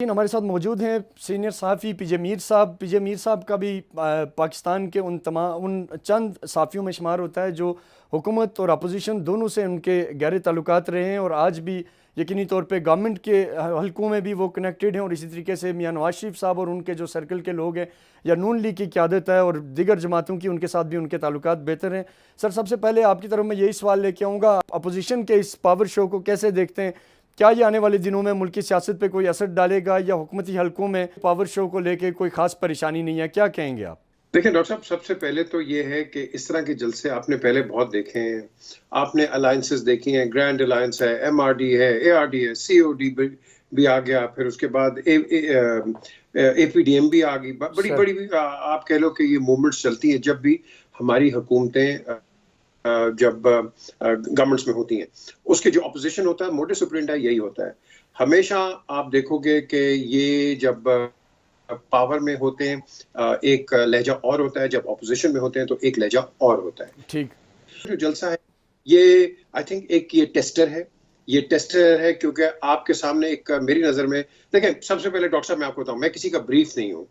हमारे साथ मौजूद हैं सीनियर सहाफ़ी पीजे मीर साहब। पीजे मीर साहब का भी पाकिस्तान के उन चंद सहाफ़ियों में शुमार होता है जो हुकूमत और अपोजिशन दोनों से उनके गहरे ताल्लुकात रहे हैं और आज भी यकीनी तौर पे गवर्नमेंट के हलकों में भी वो कनेक्टेड हैं। और इसी तरीके से मियां नवाज शरीफ साहब और उनके जो सर्कल के लोग हैं या नून लीग की क़यादत है और दीगर जमातों की, उनके साथ भी उनके ताल्लुकात बेहतर हैं। सर, सबसे पहले आपकी तरफ मैं यही सवाल लेके आऊँगा, अपोजिशन के इस पावर शो को कैसे देखते हैं? क्या ये आने वाले दिनों में मुल्की सियासत पे कोई असर डालेगा या हुकूमती हलकों में पावर शो को लेके कोई खास परेशानी नहीं है? क्या कहेंगे आप? देखिए डॉक्टर साहब, सबसे पहले तो ये है कि इस तरह के जलसे आपने पहले बहुत देखे हैं। आपने अलायंसेस देखी हैं, ग्रैंड अलायंस है, एमआरडी है, एआरडी है, सीओडी भी आ गया, फिर उसके बाद एपीडीएम भी आ गई। बड़ी बड़ी भी आप कह लो कि ये मूवमेंट्स चलती हैं जब भी हमारी हुकूमतें जब गवर्नमेंट्स में होती हैं। उसके जो अपोजिशन होता है, मोटिव सुप्रिंटा यही होता है। हमेशा आप देखोगे कि ये जब पावर में होते हैं एक लहजा और होता है, जब ऑपोजिशन में होते हैं तो एक लहजा और होता है। ठीक। जो जलसा है ये आई थिंक एक ये टेस्टर है। ये टेस्टर है क्योंकि आपके सामने एक, मेरी नजर में देखें, सबसे पहले डॉक्टर साहब मैं आपको बताऊं, मैं किसी का ब्रीफ नहीं हूँ,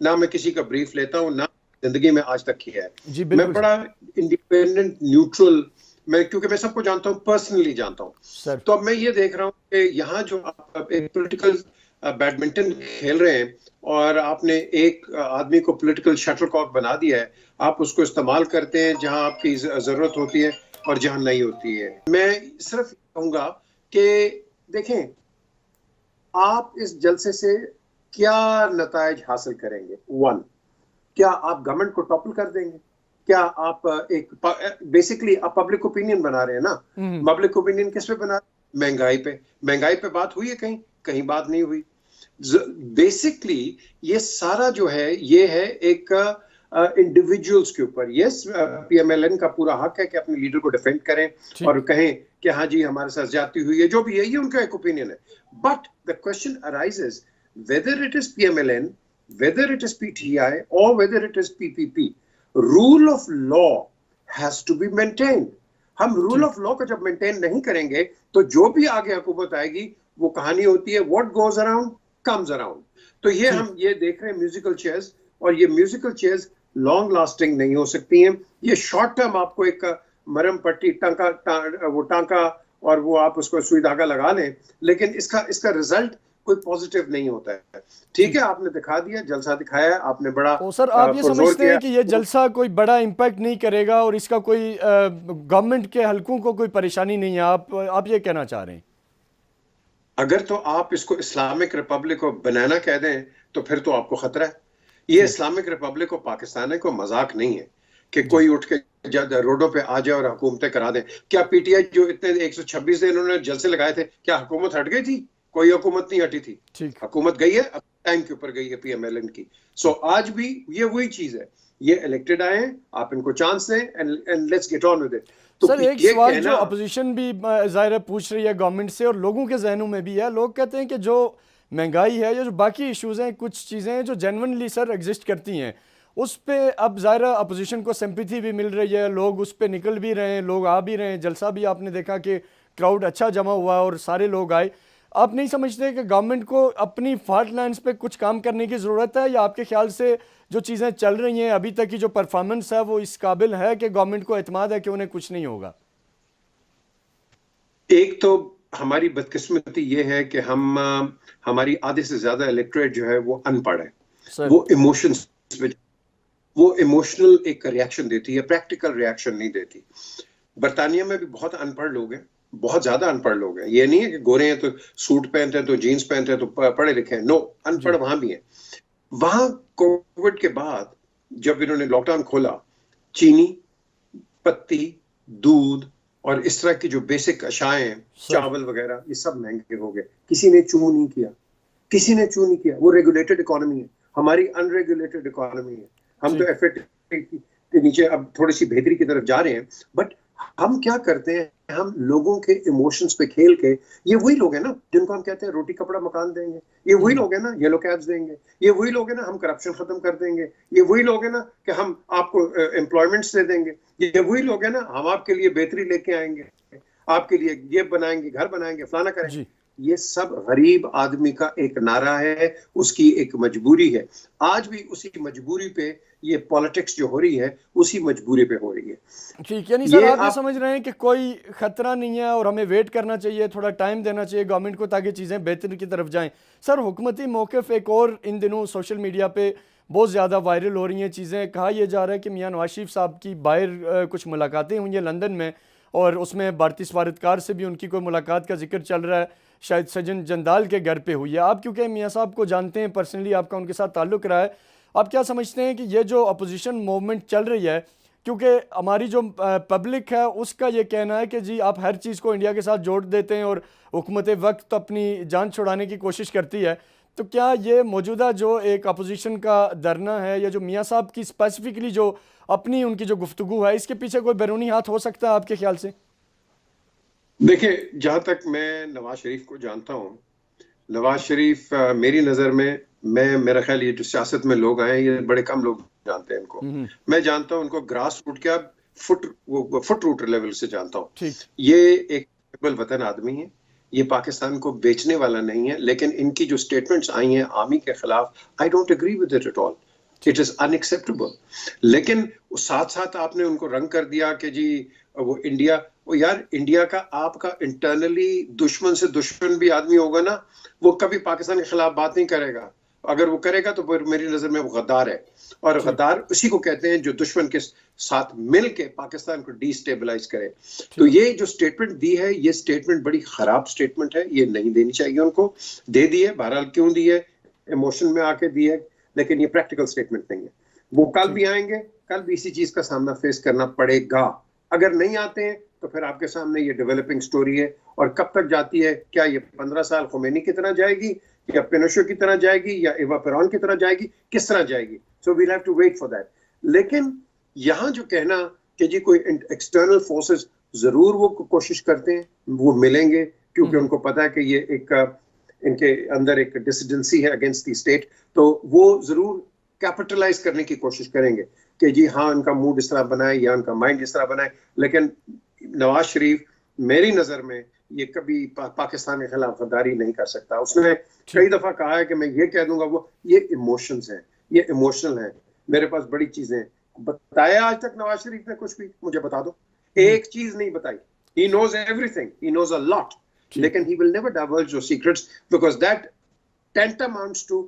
ना मैं किसी का ब्रीफ लेता हूँ, ना जिंदगी में आज तक किया है। मैं बड़ा इंडिपेंडेंट न्यूट्रल, क्योंकि मैं सबको जानता हूँ, पर्सनली जानता हूँ। तो अब मैं ये देख रहा हूँ कि यहाँ जो आप एक पॉलिटिकल बैडमिंटन खेल रहे हैं और आपने एक आदमी को पॉलिटिकल शटलकॉक बना दिया है, आप उसको इस्तेमाल करते हैं जहां आपकी जरूरत होती है और जहां नहीं होती है। मैं सिर्फ कहूंगा कि देखें, आप इस जलसे से क्या नताइज हासिल करेंगे। वन, क्या आप गवर्नमेंट को टॉपल कर देंगे? क्या आप एक बेसिकली आप पब्लिक ओपिनियन बना रहे हैं ना। पब्लिक ओपिनियन किस पे बना? महंगाई पे। महंगाई पे बात हुई है? कहीं कहीं बात नहीं हुई। बेसिकली ये सारा जो है ये है एक इंडिविजुअल्स के ऊपर। यस, पीएमएलएन का पूरा हक है कि अपने लीडर को डिफेंड करें और कहें कि हाँ जी हमारे साथ ज्यादती हुई है, जो भी है, ये उनका एक ओपिनियन है। But the question arises weather it is PMLN, whether it is PTI or whether it is PPP, rule of law has to be maintained. हम rule of law को जब maintain नहीं करेंगे तो जो भी आगे हुकूमत आएगी वो कहानी होती है what goes around comes around। तो ये हम ये देख रहे हैं म्यूजिकल चेयर्स, और ये म्यूजिकल चेयर्स लॉन्ग लास्टिंग नहीं हो सकती हैं। ये शॉर्ट टर्म आपको एक मरहम पट्टी टांका और वो आप उसको सुई धागा लगा लें, लेकिन इसका रिजल्ट कोई पॉजिटिव नहीं होता है। ठीक है, आपने दिखा दिया, जलसा दिखाया आपने, बड़ा। तो सर, आप ये समझते हैं कि ये जलसा कोई बड़ा इम्पैक्ट नहीं करेगा और इसका कोई गवर्नमेंट के हलकों को कोई परेशानी नहीं है? आप ये कहना चाह रहे हैं? अगर तो आप इसको इस्लामिक रिपब्लिक को बनाना कह दें तो फिर तो आपको खतरा है। ये इस्लामिक रिपब्लिक को पाकिस्तान है, कोई मजाक नहीं है कि कोई उठ के रोडों पे आ जाए और हुकूमतें करा दे। क्या पीटीआई जो इतने 126 दिन उन्होंने जलसे लगाए थे, क्या हुकूमत हट गई थी? कोई हुकूमत नहीं हटी थी। हुकूमत गई है, अब टाइम के ऊपर गई है पीएमएलएन की। सो आज भी ये वही चीज है, ये इलेक्टेड आए हैं, आप इनको चांस दें and let's get on with it. तो सर, एक सवाल जो अपोजिशन भी जाहिर है पूछ रही है गवर्नमेंट से और लोगों के जहनों में भी है, लोग कहते हैं कि जो महंगाई है या जो बाकी इश्यूज हैं, कुछ चीज़ें हैं जो जेन्युइनली सर एग्जिस्ट करती हैं, उस पर अब ज़ाहिर अपोजिशन को सिंपैथी भी मिल रही है, लोग उस पर निकल भी रहे हैं, लोग आ भी रहे हैं। जलसा भी आपने देखा कि क्राउड अच्छा जमा हुआ और सारे लोग आए। आप नहीं समझते कि गवर्नमेंट को अपनी फॉल्ट लाइन्स पे कुछ काम करने की ज़रूरत है, या आपके ख्याल से जो चीज़ें चल रही हैं अभी तक की जो परफॉर्मेंस है वो इस काबिल है कि गवर्नमेंट को एतमाद है कि उन्हें कुछ नहीं होगा? एक तो हमारी बदकिस्मती ये है कि हमारी आधे से ज्यादा इलेक्टोरेट जो है वो अनपढ़ है। वो इमोशंस पे, वो इमोशनल एक रिएक्शन देती है, प्रैक्टिकल रिएक्शन नहीं देती। बरतानिया में भी बहुत अनपढ़ लोग हैं, बहुत ज्यादा अनपढ़ लोग हैं। ये नहीं है कि गोरे हैं तो सूट पहनते हैं, तो जीन्स पहनते हैं, तो पढ़े लिखे हैं। नो, अनपढ़ वहां भी है। वहां कोविड के बाद जब इन्होंने लॉकडाउन खोला, चीनी, पत्ती, दूध और इस तरह की जो बेसिक अशाएं हैं, चावल वगैरह, ये सब महंगे हो गए। किसी ने चू नहीं किया, किसी ने चू नहीं किया। वो रेगुलेटेड इकोनॉमी है, हमारी अनरेगुलेटेड इकोनॉमी है। हम तो एफएटी के नीचे अब थोड़ी सी बेहतरी की तरफ जा रहे हैं, बट हम क्या करते हैं, हम लोगों के इमोशंस पे खेल के, ये वही लोग हैं ना जिनको हम कहते हैं रोटी कपड़ा मकान देंगे, ये वही लोग हैं ना येलो कैब्स देंगे, ये वही लोग हैं ना हम करप्शन खत्म कर देंगे, ये वही लोग हैं ना कि हम आपको एम्प्लॉयमेंट्स दे देंगे, ये वही लोग हैं ना हम आपके लिए बेहतरी लेके आएंगे, आपके लिए ये बनाएंगे, घर बनाएंगे, फलाना करेंगे। ये सब गरीब आदमी का एक नारा है, उसकी एक मजबूरी है। आज भी उसी मजबूरी पे ये पॉलिटिक्स जो हो रही है उसी मजबूरी पे हो रही है। ठीक, यानी सर आप ये समझ रहे हैं कि कोई खतरा नहीं है और हमें वेट करना चाहिए, थोड़ा टाइम देना चाहिए गवर्नमेंट को ताकि चीज़ें बेहतर की तरफ जाएं। सर हुकूमती मौक़िफ़ एक और इन दिनों सोशल मीडिया पे बहुत ज़्यादा वायरल हो रही हैं चीज़ें, कहा यह जा रहा है कि मियां नवाज शरीफ साहब की बाहर कुछ मुलाकातें हुई हैं लंदन में और उसमें भारतीय सफारतकार से भी उनकी कोई मुलाकात का जिक्र चल रहा है, शायद सज्जन जंदाल के घर पे हुई है। आप क्योंकि मियां साहब को जानते हैं पर्सनली, आपका उनके साथ ताल्लुक़ रहा है, आप क्या समझते हैं कि ये जो अपोजिशन मूवमेंट चल रही है, क्योंकि हमारी जो पब्लिक है उसका ये कहना है कि जी आप हर चीज़ को इंडिया के साथ जोड़ देते हैं और हुकूमत वक्त तो अपनी जान छुड़ाने की कोशिश करती है, तो क्या ये मौजूदा जो एक अपोजिशन का धरना है या जो मियां साहब की स्पेसिफिकली जो अपनी उनकी जो गुफ्तगू है, इसके पीछे कोई बैरूनी हाथ हो सकता है आपके ख्याल से? देखिए, जहां तक मैं नवाज शरीफ को जानता हूं, नवाज शरीफ मेरी नज़र में, मेरा ख्याल ये जो सियासत में लोग आए ये बड़े कम लोग जानते हैं इनको। मैं जानता हूं उनको ग्रास रूट क्या फुट रूट लेवल से जानता हूं। ये एक वतन आदमी है, ये पाकिस्तान को बेचने वाला नहीं है, लेकिन इनकी जो स्टेटमेंट्स आई हैं आर्मी के खिलाफ, I don't agree with it at all, it is unacceptable. लेकिन साथ साथ आपने उनको रंग कर दिया कि जी वो इंडिया, वो यार इंडिया का आपका इंटरनली दुश्मन से दुश्मन भी आदमी होगा ना, वो कभी पाकिस्तान के खिलाफ बात नहीं करेगा। अगर वो करेगा तो फिर मेरी नजर में वो गद्दार है, और गद्दार उसी को कहते हैं जो दुश्मन के साथ मिल के पाकिस्तान को डिस्टेबलाइज करे। तो ये जो स्टेटमेंट दी है, ये स्टेटमेंट बड़ी खराब स्टेटमेंट है, ये नहीं देनी चाहिए उनको। दे दी है, बहरहाल क्यों दी है, इमोशन में आके दी है, लेकिन ये प्रैक्टिकल स्टेटमेंट नहीं है। वो कल भी आएंगे, कल भी इसी चीज का सामना फेस करना पड़ेगा। अगर नहीं आते हैं तो फिर आपके सामने ये डेवलपिंग स्टोरी है, और कब तक जाती है, क्या ये 15 साल खुमैनी की तरह जाएगी, या पिनोशे की तरह जाएगी, या एवा पेरॉन की तरह जाएगी, किस तरह जाएगी? So we'll have to wait for that. लेकिन यहाँ जो कहना कि जी कोई एक्सटर्नल फोर्सेस जरूर वो कोशिश करते हैं, वो मिलेंगे, क्योंकि उनको पता है कि ये एक इनके अंदर एक डिसिडेंसी है अगेंस्ट द स्टेट, तो वो जरूर कैपिटलाइज करने की कोशिश करेंगे कि जी हाँ इनका मूड इस तरह बनाए या उनका माइंड इस तरह बनाए। लेकिन नवाज शरीफ मेरी नजर में ये कभी पाकिस्तान के खिलाफ गद्दारी नहीं कर सकता। उसने कई दफा कहा है कि मैं ये कह दूंगा, वो ये इमोशंस हैं, ये इमोशनल हैं, मेरे पास बड़ी चीजें हैं। बताया आज तक नवाज शरीफ ने कुछ भी? मुझे बता दो, एक चीज नहीं बताई। He knows everything, he knows a lot, लेकिन he will never divulge your secrets because that tantamounts to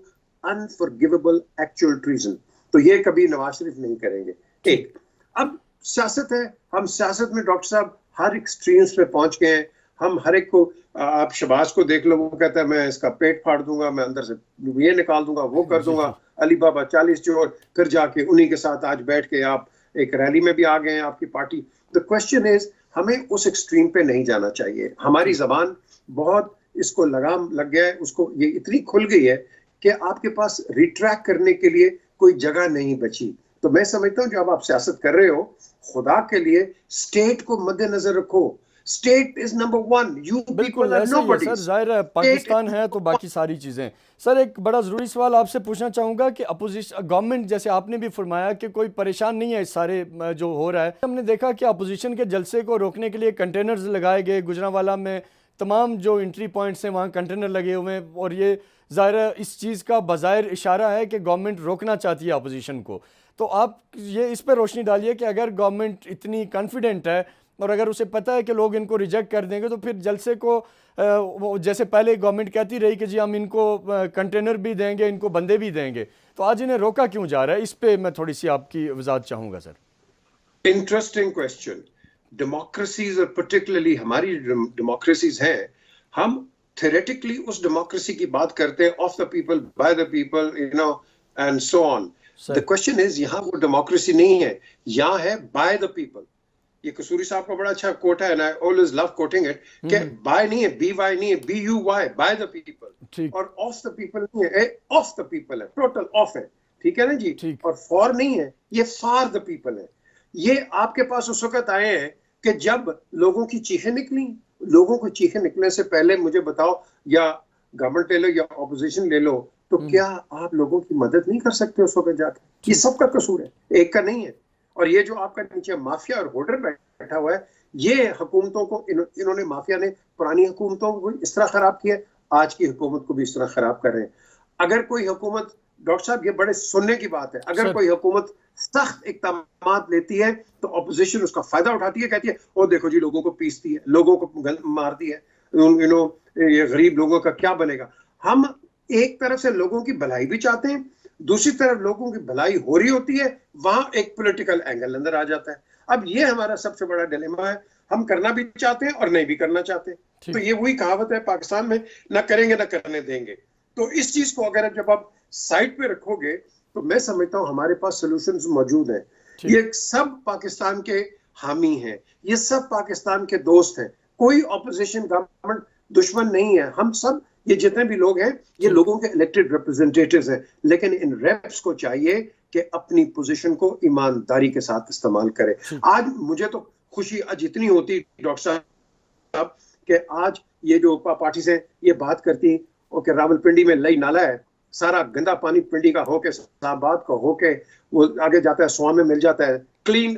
unforgivable actual treason। तो ये कभी नवाज शरीफ नहीं करेंगे। एक अब सियासत है, हम सियासत में डॉक्टर साहब हर एक्सट्रीम्स पे पहुंच गए हैं। हम हर एक को, आप शहबाज को देख लो, वो कहता है मैं इसका पेट फाड़ दूंगा, मैं अंदर से ये निकाल दूंगा, वो कर दूंगा। अली बाबा 40 चोर, फिर जाके उन्हीं के साथ आज बैठ के आप एक रैली में भी आ गए हैं आपकी पार्टी। द क्वेश्चन इज, हमें उस एक्सट्रीम पे नहीं जाना चाहिए। हमारी जबान बहुत इसको लगाम लग गया है, उसको ये इतनी खुल गई है कि आपके पास रिट्रैक्ट करने के लिए कोई जगह नहीं बची। तो मैं समझता हूँ जब आप सियासत कर रहे हो, खुदा के लिए स्टेट को मद्देनजर रखो। State is number one, you बिल्कुल ऐसा ही है सर, जाहिर है पाकिस्तान है तो बाकी सारी चीज़ें। सर एक बड़ा ज़रूरी सवाल आपसे पूछना चाहूँगा कि अपोजिशन गवर्नमेंट, जैसे आपने भी फरमाया कि कोई परेशान नहीं है इस सारे जो हो रहा है, हमने देखा कि अपोजिशन के जलसे को रोकने के लिए कंटेनर्स लगाए गए, गुजरांवाला में तमाम जो एंट्री पॉइंट्स हैं वहाँ कंटेनर लगे हुए हैं, और ये ज़ाहिर है इस चीज़ का बज़ाहिर इशारा है कि गवर्नमेंट रोकना चाहती है अपोजिशन को। तो आप ये इस पर रोशनी डालिए कि अगर गवर्नमेंट इतनी कॉन्फिडेंट है और अगर उसे पता है कि लोग इनको रिजेक्ट कर देंगे, तो फिर जलसे को जैसे पहले गवर्नमेंट कहती रही कि जी हम इनको कंटेनर भी देंगे, इनको बंदे भी देंगे, तो आज इन्हें रोका क्यों जा रहा है? इस पे मैं थोड़ी सी आपकी वजाहत चाहूँगा सर। Interesting question. डेमोक्रेसीज, और पर्टिकुलरली हमारी डेमोक्रेसीज हैं, हम थ्योरेटिकली उस डेमोक्रेसी की बात करते हैं, of the people, bye the people, you know, and so on. The question is, यहाँ वो डेमोक्रेसी नहीं है, यहाँ है बाय द पीपल। ये कसूरी साहब का बड़ा अच्छा कोट है, and I always love quoting it, कि बाय नहीं है, बी वाई नहीं है, B U Y, by the people. और ऑफ द पीपल नहीं है, ऑफ द पीपल है, टोटल ऑफ है, ठीक है ना जी। और फॉर नहीं है, ये फॉर द पीपल है। ये आपके पास उस वक्त आए हैं कि जब लोगों की चीखें निकली। लोगों को चीखें निकलने से पहले मुझे बताओ, या गवर्नमेंट ले लो या ऑपोजिशन ले लो, तो क्या आप लोगों की मदद नहीं कर सकते उस वक्त जाके? ये सबका कसूर है, एक का नहीं है। और ये जो आपका नीचे माफिया और होल्डर बैठा हुआ है, ये हुकूमतों को इन्होंने माफिया ने पुरानी हुकूमतों को इस तरह खराब किया, आज की हुकूमत को भी इस तरह खराब कर रहे हैं। अगर कोई हुकूमत, डॉक्टर साहब ये बड़े सुनने की बात है, अगर कोई हुकूमत सख्त इक़दामात लेती है तो अपोजिशन उसका फायदा उठाती है, कहती है ओ देखो जी लोगों को पीसती है, लोगों को मारती है, ये गरीब लोगों का क्या बनेगा। हम एक तरफ से लोगों की भलाई भी चाहते हैं, दूसरी तरफ लोगों की भलाई हो रही होती है, वहां एक पॉलिटिकल एंगल अंदर आ जाता है। अब ये हमारा सबसे बड़ा डिलेमा है, हम करना भी चाहते हैं और नहीं भी करना चाहते। तो ये वही कहावत है पाकिस्तान में, ना करेंगे ना करने देंगे। तो इस चीज को अगर जब आप साइड पे रखोगे तो मैं समझता हूं हमारे पास सॉल्यूशंस मौजूद हैं। ये सब पाकिस्तान के हामी हैं, ये सब पाकिस्तान के दोस्त हैं, कोई ऑपोजिशन गवर्नमेंट दुश्मन नहीं है। हम सब ये जितने भी लोग हैं ये लोगों के इलेक्टेड रिप्रेजेंटेटिव्स हैं, लेकिन इन रेप्स को चाहिए कि अपनी पोजीशन को ईमानदारी के साथ इस्तेमाल करें। आज मुझे तो खुशी आज इतनी होती डॉक्टर साहब कि आज ये जो पार्टी से ये बात करती कि रावलपिंडी में लई नाला है, सारा गंदा पानी पिंडी का होके साबाद का होके वो आगे जाता है, स्वां में मिल जाता है, clean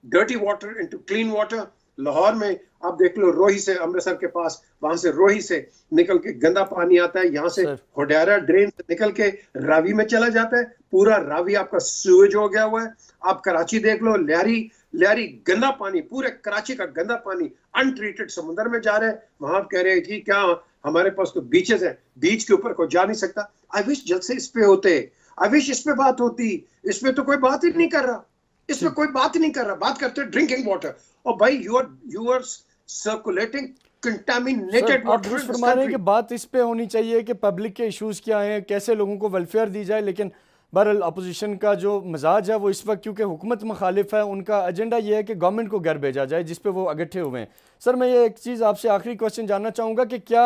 dirty water into clean water. Lahore में आप देख लो, रोही से अमृतसर के पास, वहां से रोही से निकल के गंदा पानी आता है, यहाँ से होडियारा ड्रेन से निकल के रावी में चला जाता है, पूरा रावी आपका सूएज हो गया हुआ है। आप कराची देख लो, लियारी गंदा पानी, पूरे कराची का गंदा पानी अनट्रीटेड समुद्र में जा रहा है। वहां आप कह रहे हैं कि क्या हमारे पास तो बीचेस हैं, बीच के ऊपर कोई जा नहीं सकता। आई विश जल्द से इस पे होते, आई विश इस पे बात होती, इस पे तो कोई बात ही नहीं कर रहा, इस पे कोई बात ही नहीं कर रहा। बात करते हैं ड्रिंकिंग वाटर, और भाई you are circulating contaminated water. आप फरमा रहे हैं कि बात इस पे होनी चाहिए कि पब्लिक के इश्यूज क्या हैं, कैसे लोगों को वेलफेयर दी जाए, लेकिन बहरहाल अपोजिशन का जो मिजाज है वो इस वक्त क्योंकि हुकूमत मुखालिफ है, उनका एजेंडा ये है कि गवर्नमेंट को घर भेजा जाए, जिस पे वो अगट्ठे हुए हैं। सर मैं ये एक चीज़ आपसे आखिरी क्वेश्चन जानना चाहूँगा कि क्या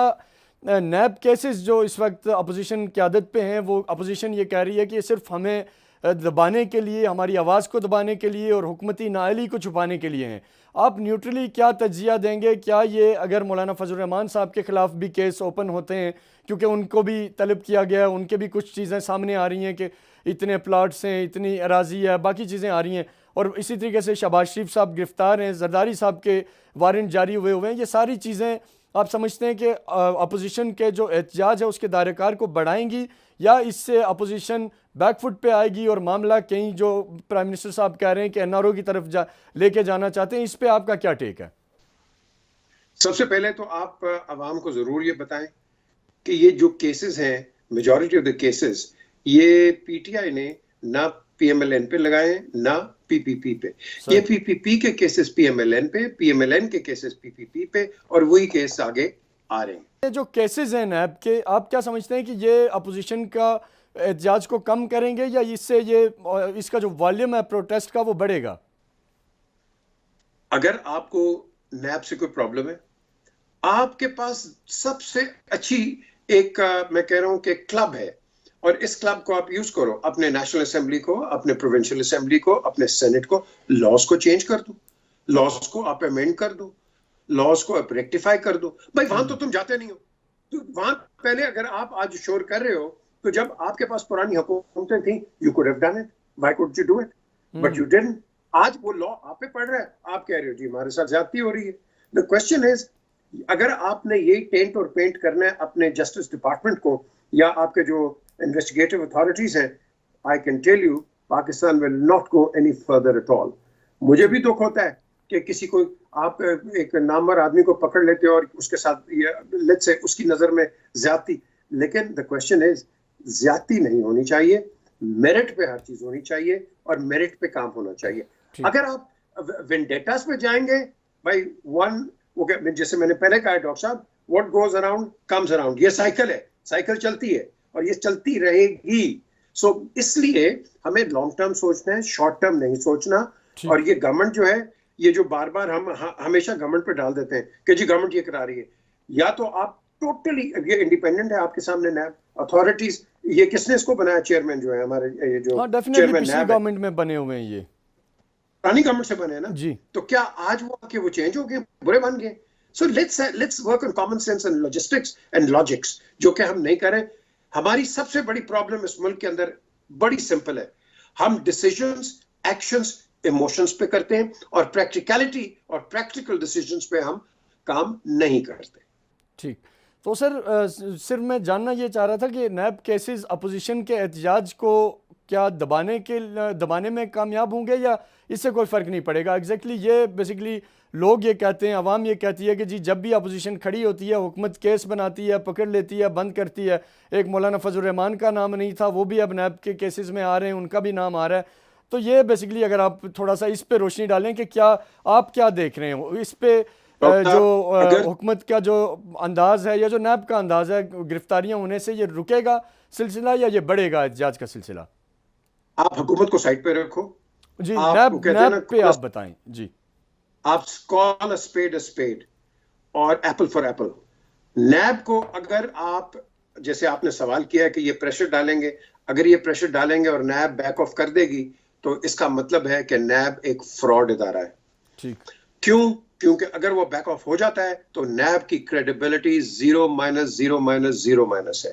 नैब केसेस जो इस वक्त अपोजिशन क़यादत पे हैं, वो अपोजिशन ये कह रही है कि ये सिर्फ हमें दबाने के लिए, हमारी आवाज़ को दबाने के लिए और हुकूमती नाअहली को छुपाने के लिए हैं। आप न्यूट्रली क्या तज्जिया देंगे? क्या ये अगर मौलाना फजल रहमान साहब के ख़िलाफ़ भी केस ओपन होते हैं, क्योंकि उनको भी तलब किया गया है, उनके भी कुछ चीज़ें सामने आ रही हैं कि इतने प्लाट्स हैं, इतनी अराजी है, बाकी चीज़ें आ रही हैं, और इसी तरीके से शहबाज शरीफ साहब गिरफ़्तार हैं, जरदारी साहब के वारंट जारी हुए हैं। ये सारी चीज़ें आप समझते हैं कि अपोजिशन के जो एहतजाज है उसके दायरेकार को बढ़ाएंगी, या इससे अपोजिशन बैकफुट पे आएगी और मामला कहीं जो प्राइम मिनिस्टर साहब कह रहे हैं कि एनआरओ की तरफ लेके जाना चाहते हैं, इस पे आपका क्या टेक है? सबसे पहले तो आप आवाम को जरूर ये बताएं कि ये जो केसेस हैं, मेजॉरिटी ऑफ द केसेस ये पीटीआई ने ना पीएमएलएन पे लगाए, ना पीपीपी पे। ये पीपीपी के केसेस पीएमएलएन पे, पीएमएलएन के केसेस पीपीपी पे, और वही केस आगे आ रहे हैं। ये जो केसेस हैं नैब के, आप क्या समझते हैं कि ये अपोजिशन का एहतजाज को कम करेंगे, या इससे ये इसका जो वॉल्यूम है प्रोटेस्ट का वो बढ़ेगा? अगर आपको नैब से कोई प्रॉब्लम है, आपके पास सबसे अच्छी एक मैं कह रहा हूं कि क्लब है, और इस क्लब को आप यूज करो, अपने नेशनल असेंबली को, अपने प्रोविंशियल असेंबली को, अपने सेनेट को, लॉज को चेंज कर दो, लॉज को आप अमेंड कर दो, लॉज को आप रेक्टिफाई कर दो। भाई वहां तो तुम जाते नहीं हो, तो वहां पहले अगर आप आज शोर कर रहे हो, तो जब आपके पास पुरानी हुकूमतें थी, you could have done it, why could you do it, but you didn't. आज वो लॉ आप पे पड़ रहा है, आप कह रहे हो जी हमारे साथ ज्यादती हो रही है। द क्वेश्चन इज, अगर आपने यही टेंट और पेंट करना है अपने जस्टिस डिपार्टमेंट को या आपके जो इन्वेस्टिगेटिव अथॉरिटीज हैं, I can tell you Pakistan will not go any further at all. मुझे भी दुख होता है कि किसी को आप एक नामवर आदमी को पकड़ लेते हो और उसके साथ लेट्स से उसकी नजर में ज्यादती, लेकिन द क्वेश्चन इज ज्यादती नहीं होनी चाहिए, मेरिट पे हर चीज होनी चाहिए और मेरिट पे काम होना चाहिए। अगर आप वेंडेटास पे जाएंगे, भाई जैसे मैंने पहले कहा डॉक्टर साहब, what goes around comes around, ये साइकिल है, साइकिल चलती है और ये चलती रहेगी। सो इसलिए हमें लॉन्ग टर्म सोचना है, शॉर्ट टर्म नहीं सोचना। और ये गवर्नमेंट जो है, ये जो बार बार हम हमेशा गवर्नमेंट पे डाल देते हैं कि जी गवर्नमेंट ये करा रही है, या तो आप टोटली ये इंडिपेंडेंट है आपके सामने नैब अथॉरिटीज, ये किसने इसको बनाया, चेयरमैन जो है हमारे ये जो चेयरमैन गवर्नमेंट में बने हुए हैं, ये पुरानी गवर्नमेंट से बने हैं ना जी, तो क्या आज वो आके वो चेंज हो गए, बुरे बन गए? So let's work on common sense and logistics and logics, जो कि हम नहीं करें। हमारी सबसे बड़ी प्रॉब्लम इस मुल्क के अंदर बड़ी सिंपल है, हम डिसीजंस, एक्शंस इमोशंस पे करते हैं और प्रैक्टिकलिटी और प्रैक्टिकल डिसीजंस पे हम काम नहीं करते। ठीक, तो सर सिर्फ मैं जानना ये चाह रहा था कि नैब केसेस अपोजिशन के एहतजाज को क्या दबाने में कामयाब होंगे या इससे कोई फ़र्क नहीं पड़ेगा? एग्जैक्टली ये बेसिकली लोग ये कहते हैं, आवाम ये कहती है कि जी जब भी अपोजिशन खड़ी होती है हुकूमत केस बनाती है, पकड़ लेती है, बंद करती है। एक मौलाना फजल रहमान का नाम नहीं था, वो भी अब नैब के केसेस में आ रहे हैं, उनका भी नाम आ रहा है। तो ये बेसिकली अगर आप थोड़ा सा इस पे रोशनी डालें कि क्या आप क्या देख रहे हो इस पे, जो हुकूमत का जो अंदाज है या जो नैब का अंदाज है, गिरफ्तारियां होने से ये रुकेगा सिलसिला या ये बढ़ेगा एहतजाज का सिलसिला? आप हुकूमत को साइड पे रखो जी, नैब पे आप बताएं जी। आप कॉल अ स्पेड और एप्पल फॉर एप्पल। नैब को अगर आप, जैसे आपने सवाल किया है कि ये प्रेशर डालेंगे, अगर ये प्रेशर डालेंगे और नैब बैक ऑफ कर देगी तो इसका मतलब है कि नैब एक फ्रॉड इदारा है। ठीक, क्यों? क्योंकि अगर वो बैक ऑफ हो जाता है तो नैब की क्रेडिबिलिटी 0 - 0 - 0 - है।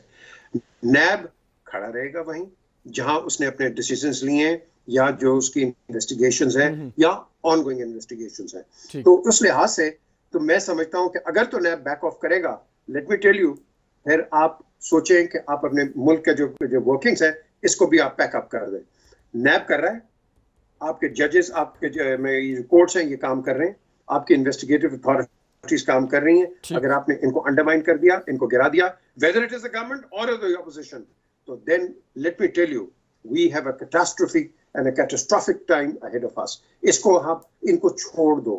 नैब खड़ा रहेगा वहीं जहां उसने अपने डिसीजंस लिए हैं या जो उसकी इन्वेस्टिगेशंस हैं या ऑनगोइंग इन्वेस्टिगेशंस हैं। तो उस लिहाज से तो मैं समझता हूं कि अगर तो नैब बैक ऑफ करेगा, लेट मी टेल यू, फिर आप सोचें कि आप अपने मुल्क के जो वर्किंग्स है इसको भी आप पैकअप कर दें। नैब कर रहा है, आपके जजेस, आपके जो कोर्ट्स हैं ये काम कर रहे हैं, आपकी इन्वेस्टिगेटिव अथॉरिटीज काम कर रही हैं। अगर आपने इनको अंडरमाइन कर दिया, इनको गिरा दिया, whether it is the government और द ऑपोजिशन, तो then let me tell you we have a catastrophe and a catastrophic time ahead of us. इसको आप इनको छोड़ दो।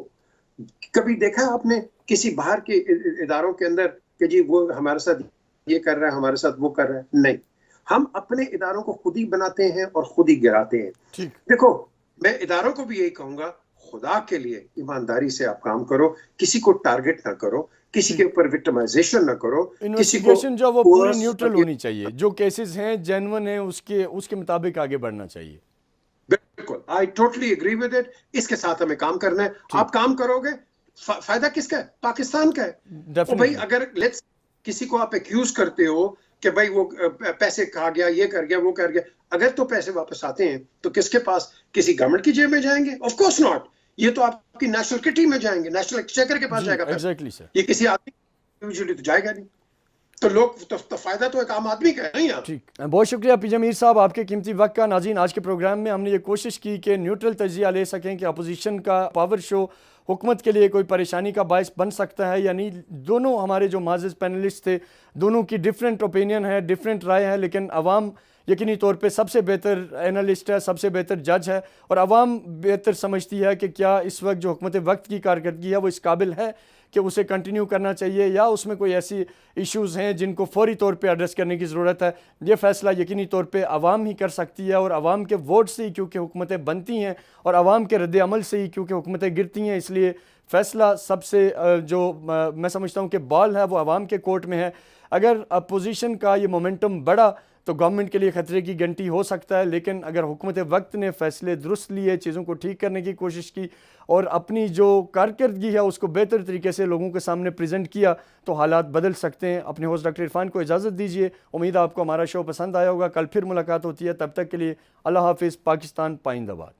कभी देखा आपने किसी बाहर के इदारों के अंदर कि जी वो हमारे साथ ये कर रहा है, हमारे साथ वो कर रहा है? नहीं, हम अपने इदारों को खुद ही बनाते हैं और खुद ही गिराते हैं। देखो, मैं इदारों को भी यही कहूंगा, खुदा के लिए ईमानदारी से आप काम करो, किसी को टारगेट ना करो, किसी के ऊपर विक्टिमाइजेशन ना करो। इन्वेस्टिगेशन जो वो पूरी न्यूट्रल होनी चाहिए, जो केसेस हैं जेन्युइन हैं उसके मुताबिक आगे बढ़ना चाहिए। बिल्कुल, I totally agree with it. इसके साथ हमें काम करना है। आप काम करोगे, फायदा किसका है? पाकिस्तान का है। तो भाई अगर लेट्स किसी को आप एक्यूज करते हो कि भाई वो पैसे खा गया, ये कर गया, वो कर गया, अगर तो पैसे वापस आते हैं तो किसके पास? किसी गवर्नमेंट की जेब में जाएंगे? Of course not. ये तो आपकी नेशनल किटी में जाएंगे, नेशनल एक्सचेकर के पास जाएगा। एग्जैक्टली सर, ये किसी आदमी यूजुअली तो जाएगा नहीं। तो लोग तो फायदा तो एक आम आदमी का है नहीं यार। ठीक, बहुत शुक्रिया पीजे मीर साहब आपके कीमती वक्त का। नाज़रीन, आज के प्रोग्राम में हमने ये कोशिश की कि न्यूट्रल तजिया ले सकें कि अपोजिशन का पावर शो हुकूमत के लिए कोई परेशानी का बायस बन सकता है या नहीं। दोनों हमारे जो माजिद पैनलिस्ट थे, दोनों की डिफरेंट ओपिनियन है, डिफरेंट राय है, लेकिन अवाम यकीनी तौर पे सबसे बेहतर एनालिस्ट है, सबसे बेहतर जज है और अवाम बेहतर समझती है कि क्या इस वक्त जो हुकूमत वक्त की कारकर्दगी है वो इस काबिल है कि उसे कंटिन्यू करना चाहिए या उसमें कोई ऐसी इश्यूज़ हैं जिनको फौरी तौर पे एड्रेस करने की ज़रूरत है। ये फ़ैसला यकीनी तौर पे अवाम ही कर सकती है और अवाम के वोट से ही क्योंकि हुकूमतें बनती हैं और अवाम के रद्द अमल से ही क्योंकि हुकूमतें गिरती हैं, इसलिए फ़ैसला सबसे जो मैं समझता हूँ कि बॉल है वो अवाम के कोर्ट में है। अगर अपोजिशन का ये मोमेंटम बढ़ा तो गवर्नमेंट के लिए ख़तरे की घंटी हो सकता है, लेकिन अगर हुकूमत वक्त ने फ़ैसले दुरुस्त लिए, चीज़ों को ठीक करने की कोशिश की और अपनी जो कारकर्दगी है उसको बेहतर तरीके से लोगों के सामने प्रेजेंट किया तो हालात बदल सकते हैं। अपने होस्ट डॉक्टर इरफान को इजाज़त दीजिए। उम्मीद है आपको हमारा शो पसंद आया होगा। कल फिर मुलाकात होती है, तब तक के लिए अल्लाह हाफिज़। पाकिस्तान पाइंदाबाद।